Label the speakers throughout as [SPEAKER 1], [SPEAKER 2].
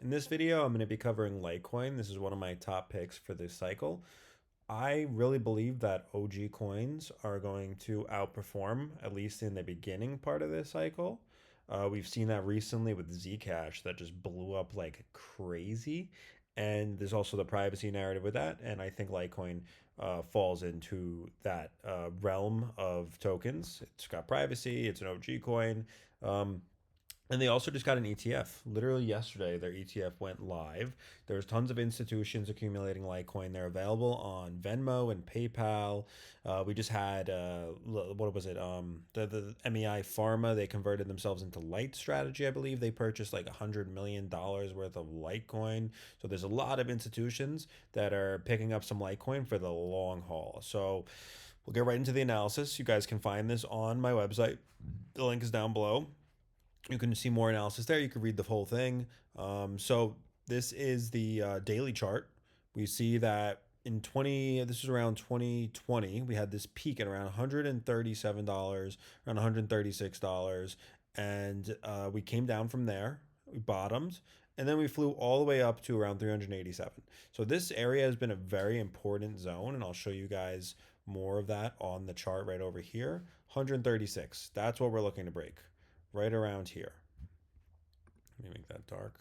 [SPEAKER 1] In this video, I'm going to be covering Litecoin. This is one of my top picks for this cycle. I really believe that OG coins are going to outperform, at least in the beginning part of this cycle. We've seen that recently with Zcash that just blew up like crazy. And there's also the privacy narrative with that. And I think Litecoin falls into that realm of tokens. It's got privacy, it's an OG coin. Um, and they also just got an ETF. Literally yesterday, their ETF went live. There's tons of institutions accumulating Litecoin. They're available on Venmo and PayPal. We just had what was it? The MEI Pharma. They converted themselves into Light Strategy. I believe they purchased like $100 million worth of Litecoin. So there's a lot of institutions that are picking up some Litecoin for the long haul. So we'll get right into the analysis. You guys can find this on my website. The link is down below. You can see more analysis there. You can read the whole thing. So this is the daily chart. We see that this is around 2020, we had this peak at around $137, around $136, and we came down from there. We bottomed, and then we flew all the way up to around 387. So this area has been a very important zone, and I'll show you guys more of that on the chart right over here. 136. That's what we're looking to break right around here. Let me make that dark.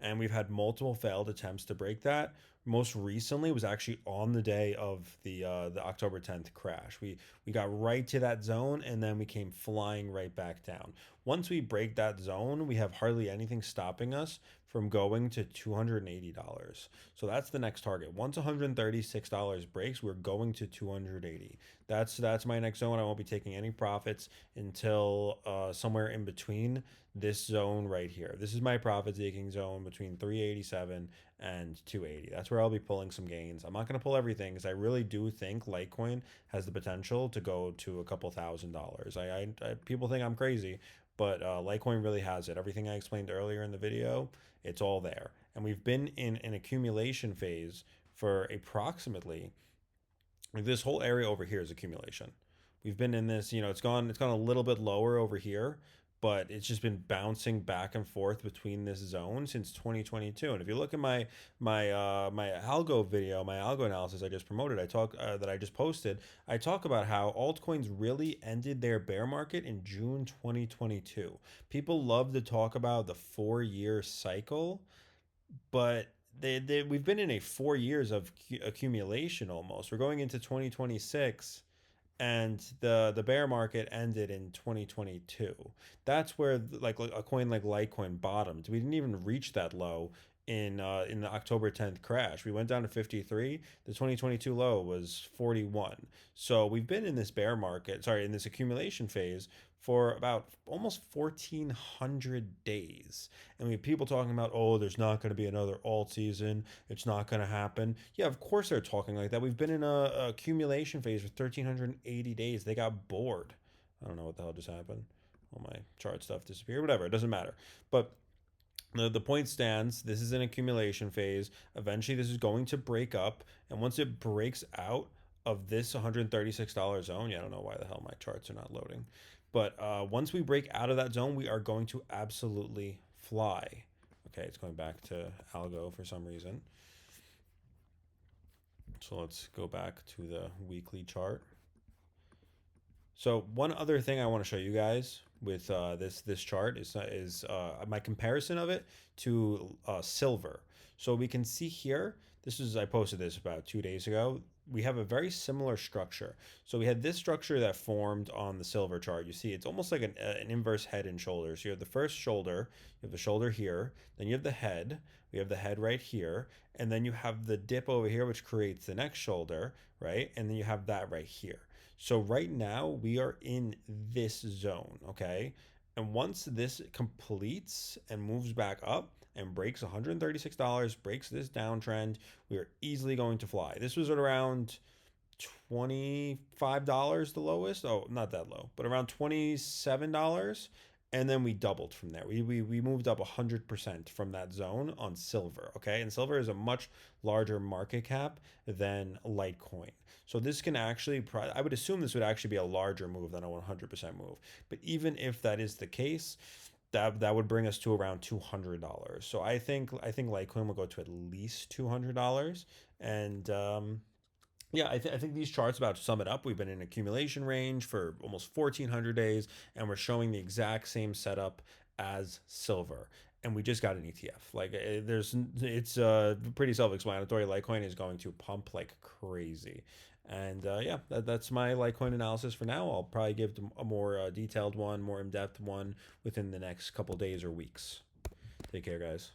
[SPEAKER 1] And we've had multiple failed attempts to break that. Most recently was actually on the day of the October 10th crash. We got right to that zone and then we came flying right back down. Once we break that zone, we have hardly anything stopping us from going to $280. So that's the next target. Once $136 breaks, we're going to 280. That's my next zone. I won't be taking any profits until somewhere in between this zone right here. This is my profit taking zone between 387 and 280. That's where I'll be pulling some gains. I'm not going to pull everything because I really do think Litecoin has the potential to go to a couple $1,000s. People think I'm crazy, but Litecoin really has it. Everything I explained earlier in the video, it's all there. And we've been in an accumulation phase for approximately, this whole area over here is accumulation. We've been in this, it's gone a little bit lower over here, but it's just been bouncing back and forth between this zone since 2022. And if you look at my algo video, my algo analysis I just promoted, I just posted, I talk about how altcoins really ended their bear market in June 2022. People love to talk about the 4-year cycle, but we've been in a 4 years of accumulation almost. We're going into 2026, and the bear market ended in 2022. That's where like a coin like Litecoin bottomed. We didn't even reach that low in the October 10th crash. We went down to 53. The 2022 low was 41. So we've been in this in this accumulation phase for about almost 1,400 days. And we have people talking about, oh, there's not going to be another alt season. It's not going to happen. Yeah, of course they're talking like that. We've been in a accumulation phase for 1,380 days. They got bored. I don't know what the hell just happened. All my chart stuff disappeared. Whatever, it doesn't matter. But the point stands. This is an accumulation phase. Eventually, this is going to break up. And once it breaks out of this $136 zone, yeah, I don't know why the hell my charts are not loading. But once we break out of that zone, we are going to absolutely fly. Okay, it's going back to algo for some reason. So let's go back to the weekly chart. So one other thing I want to show you guys with this chart is my comparison of it to silver. So we can see here, I posted this about 2 days ago. We have a very similar structure. So we had this structure that formed on the silver chart. You see, it's almost like an inverse head and shoulders. So you have the first shoulder, you have the shoulder here, then you have the head. We have the head right here, and then you have the dip over here, which creates the next shoulder, right? And then you have that right here. So right now we are in this zone, okay? And once this completes and moves back up and breaks $136, breaks this downtrend, we are easily going to fly. This was at around $25 the lowest. Oh, not that low, but around $27. And then we doubled from there. We moved up 100% from that zone on silver, okay? And silver is a much larger market cap than Litecoin. So this can actually, I would assume this would actually be a larger move than a 100% move. But even if that is the case, that would bring us to around $200. So I think Litecoin will go to at least $200, and yeah, I think these charts about sum it up. We've been in accumulation range for almost 1,400 days, and we're showing the exact same setup as silver. And we just got an ETF. Like it's pretty self-explanatory. Litecoin is going to pump like crazy, and yeah, that's my Litecoin analysis for now. I'll probably give a more detailed one, more in-depth one within the next couple days or weeks. Take care, guys.